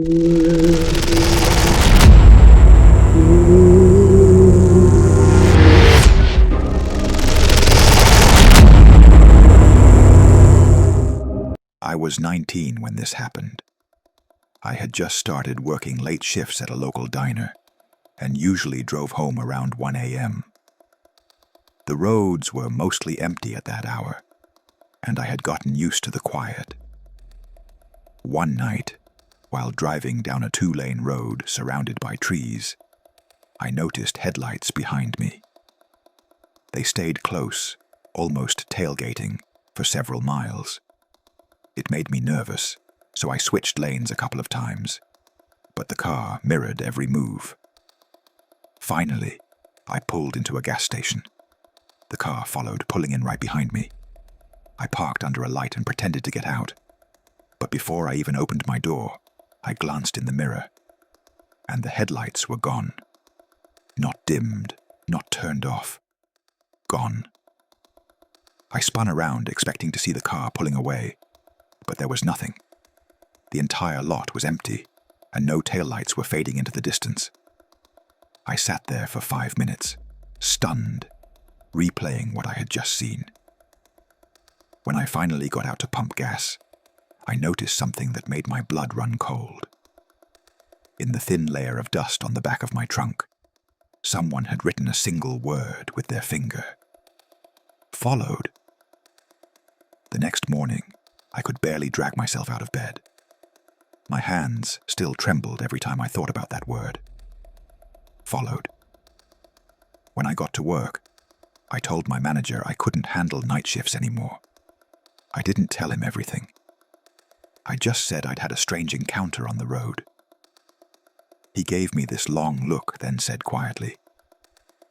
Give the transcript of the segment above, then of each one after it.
I was 19 when this happened. I had just started working late shifts at a local diner and usually drove home around 1 a.m. The roads were mostly empty at that hour, and I had gotten used to the quiet. One night, while driving down a 2-lane road surrounded by trees, I noticed headlights behind me. They stayed close, almost tailgating, for several miles. It made me nervous, so I switched lanes a couple of times, but the car mirrored every move. Finally, I pulled into a gas station. The car followed, pulling in right behind me. I parked under a light and pretended to get out, but before I even opened my door, I glanced in the mirror, and the headlights were gone. Not dimmed, not turned off. Gone. I spun around, expecting to see the car pulling away, but there was nothing. The entire lot was empty, and no taillights were fading into the distance. I sat there for 5 minutes, stunned, replaying what I had just seen. When I finally got out to pump gas, I noticed something that made my blood run cold. In the thin layer of dust on the back of my trunk, someone had written a single word with their finger. Followed. The next morning, I could barely drag myself out of bed. My hands still trembled every time I thought about that word. Followed. When I got to work, I told my manager I couldn't handle night shifts anymore. I didn't tell him everything. I just said I'd had a strange encounter on the road. He gave me this long look, then said quietly,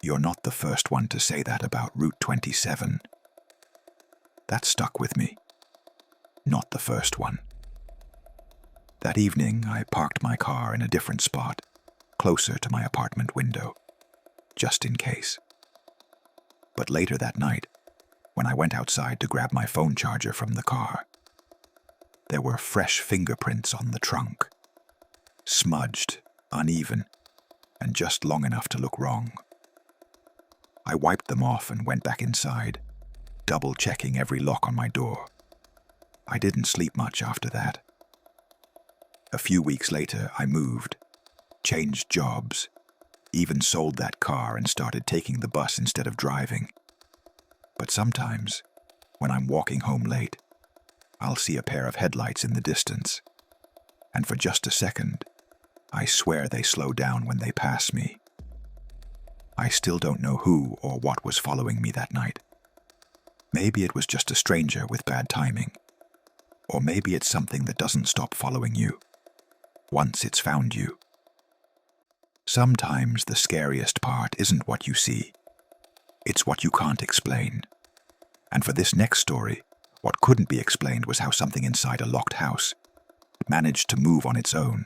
"You're not the first one to say that about Route 27. That stuck with me. Not the first one. That evening, I parked my car in a different spot, closer to my apartment window, just in case. But later that night, when I went outside to grab my phone charger from the car, there were fresh fingerprints on the trunk, smudged, uneven, and just long enough to look wrong. I wiped them off and went back inside, double-checking every lock on my door. I didn't sleep much after that. A few weeks later, I moved, changed jobs, even sold that car and started taking the bus instead of driving. But sometimes, when I'm walking home late, I'll see a pair of headlights in the distance, and for just a second, I swear they slow down when they pass me. I still don't know who or what was following me that night. Maybe it was just a stranger with bad timing. Or maybe it's something that doesn't stop following you, once it's found you. Sometimes the scariest part isn't what you see. It's what you can't explain. And for this next story, what couldn't be explained was how something inside a locked house managed to move on its own.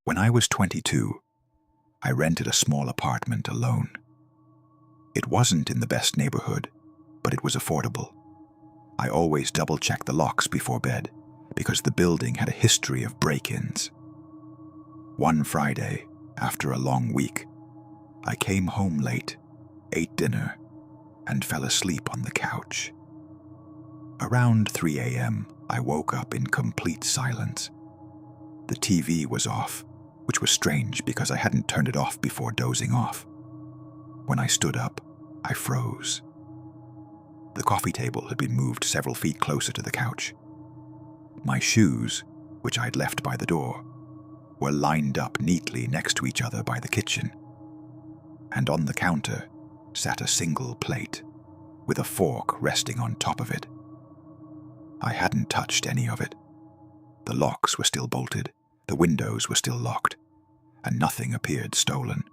When I was 22, I rented a small apartment alone. It wasn't in the best neighborhood, but it was affordable. I always double-checked the locks before bed because the building had a history of break-ins. One Friday, after a long week, I came home late, ate dinner, and fell asleep on the couch. Around 3 a.m., I woke up in complete silence. The TV was off, which was strange because I hadn't turned it off before dozing off. When I stood up, I froze. The coffee table had been moved several feet closer to the couch. My shoes, which I'd left by the door, were lined up neatly next to each other by the kitchen. And on the counter sat a single plate, with a fork resting on top of it. I hadn't touched any of it. The locks were still bolted, the windows were still locked, and nothing appeared stolen.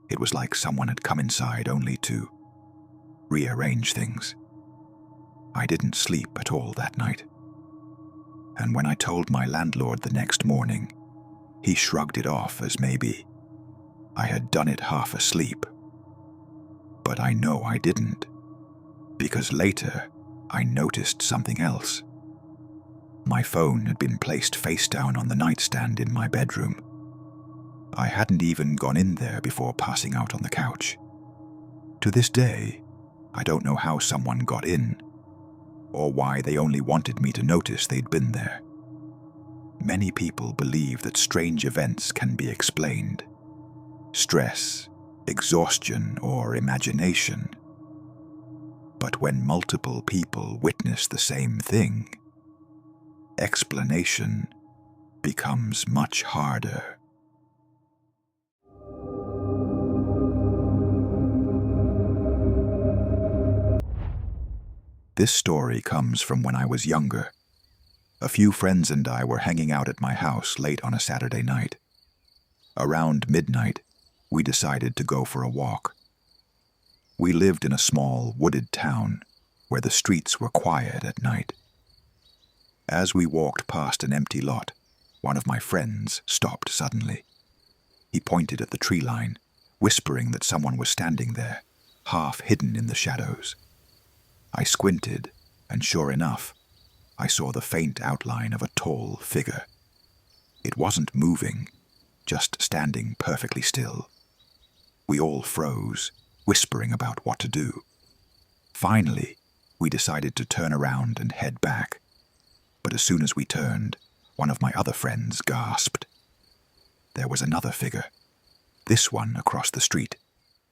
It was like someone had come inside only to rearrange things. I didn't sleep at all that night. And when I told my landlord the next morning, he shrugged it off as maybe I had done it half asleep. But I know I didn't, because later I noticed something else. My phone had been placed face down on the nightstand in my bedroom. I hadn't even gone in there before passing out on the couch. To this day, I don't know how someone got in, or why they only wanted me to notice they'd been there. Many people believe that strange events can be explained. Stress, exhaustion, or imagination. But when multiple people witness the same thing, explanation becomes much harder. This story comes from when I was younger. A few friends and I were hanging out at my house late on a Saturday night. Around midnight, we decided to go for a walk. We lived in a small, wooded town where the streets were quiet at night. As we walked past an empty lot, one of my friends stopped suddenly. He pointed at the tree line, whispering that someone was standing there, half hidden in the shadows. I squinted, and sure enough, I saw the faint outline of a tall figure. It wasn't moving, just standing perfectly still. We all froze, whispering about what to do. Finally, we decided to turn around and head back. But as soon as we turned, one of my other friends gasped. There was another figure, this one across the street,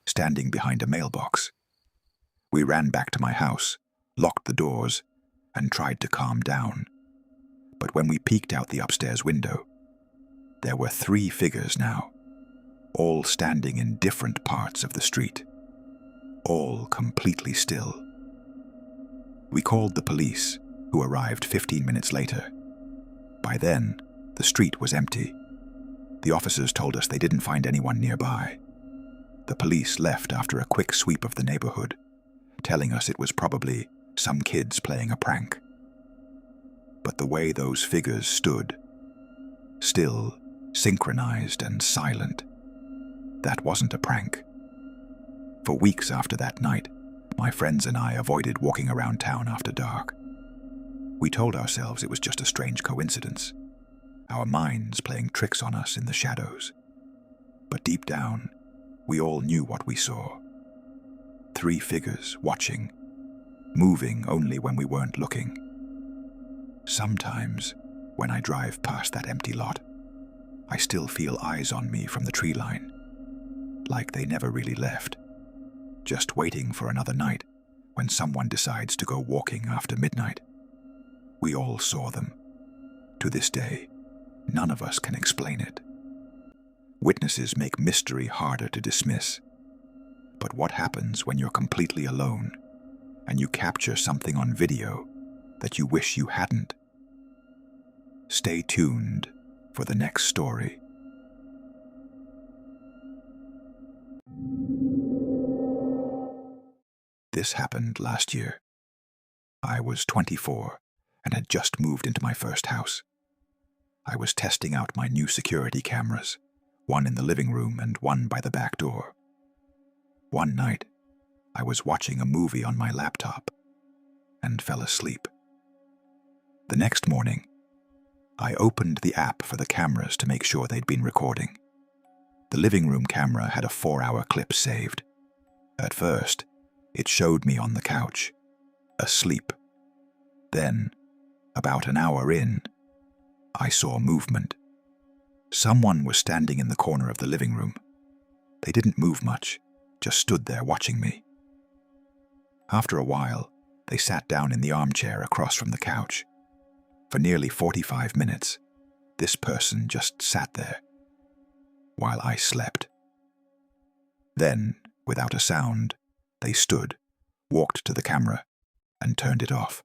standing behind a mailbox. We ran back to my house, locked the doors, and tried to calm down. But when we peeked out the upstairs window, there were 3 figures now, all standing in different parts of the street, all completely still. We called the police, who arrived 15 minutes later. By then, the street was empty. The officers told us they didn't find anyone nearby. The police left after a quick sweep of the neighborhood, telling us it was probably some kids playing a prank. But the way those figures stood, still, synchronized and silent, that wasn't a prank. For weeks after that night, my friends and I avoided walking around town after dark. We told ourselves it was just a strange coincidence, our minds playing tricks on us in the shadows. But deep down, we all knew what we saw. 3 figures watching, moving only when we weren't looking. Sometimes, when I drive past that empty lot, I still feel eyes on me from the tree line, like they never really left, just waiting for another night when someone decides to go walking after midnight. We all saw them. To this day, none of us can explain it. Witnesses make mystery harder to dismiss. But what happens when you're completely alone and you capture something on video that you wish you hadn't? Stay tuned for the next story. This happened last year. I was 24 and had just moved into my first house. I was testing out my new security cameras, one in the living room and one by the back door. One night, I was watching a movie on my laptop and fell asleep. The next morning, I opened the app for the cameras to make sure they'd been recording. The living room camera had a 4-hour clip saved. At first, it showed me on the couch, asleep. Then, about an hour in, I saw movement. Someone was standing in the corner of the living room. They didn't move much, just stood there watching me. After a while, they sat down in the armchair across from the couch. For nearly 45 minutes, this person just sat there, while I slept. Then, without a sound, they stood, walked to the camera, and turned it off.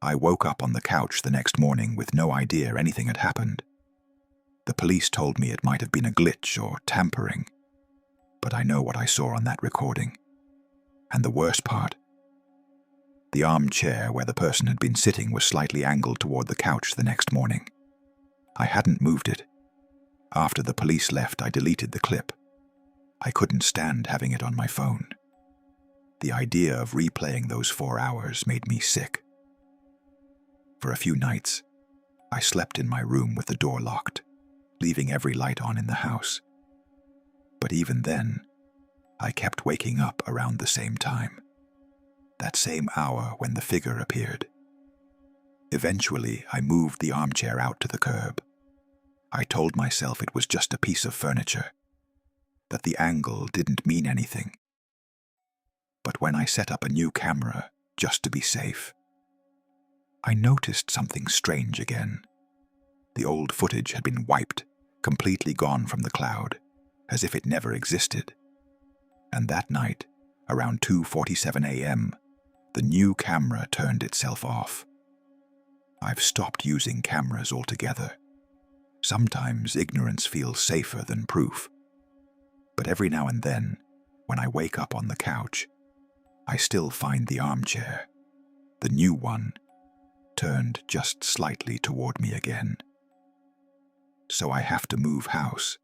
I woke up on the couch the next morning with no idea anything had happened. The police told me it might have been a glitch or tampering, but I know what I saw on that recording. And the worst part, the armchair where the person had been sitting was slightly angled toward the couch the next morning. I hadn't moved it. After the police left, I deleted the clip. I couldn't stand having it on my phone. The idea of replaying those 4 hours made me sick. For a few nights, I slept in my room with the door locked, leaving every light on in the house. But even then, I kept waking up around the same time, that same hour when the figure appeared. Eventually, I moved the armchair out to the curb. I told myself it was just a piece of furniture, that the angle didn't mean anything. But when I set up a new camera, just to be safe, I noticed something strange again. The old footage had been wiped, completely gone from the cloud, as if it never existed. And that night, around 2:47 a.m., the new camera turned itself off. I've stopped using cameras altogether. Sometimes ignorance feels safer than proof. But every now and then, when I wake up on the couch, I still find the armchair, the new one, turned just slightly toward me again. So I have to move house.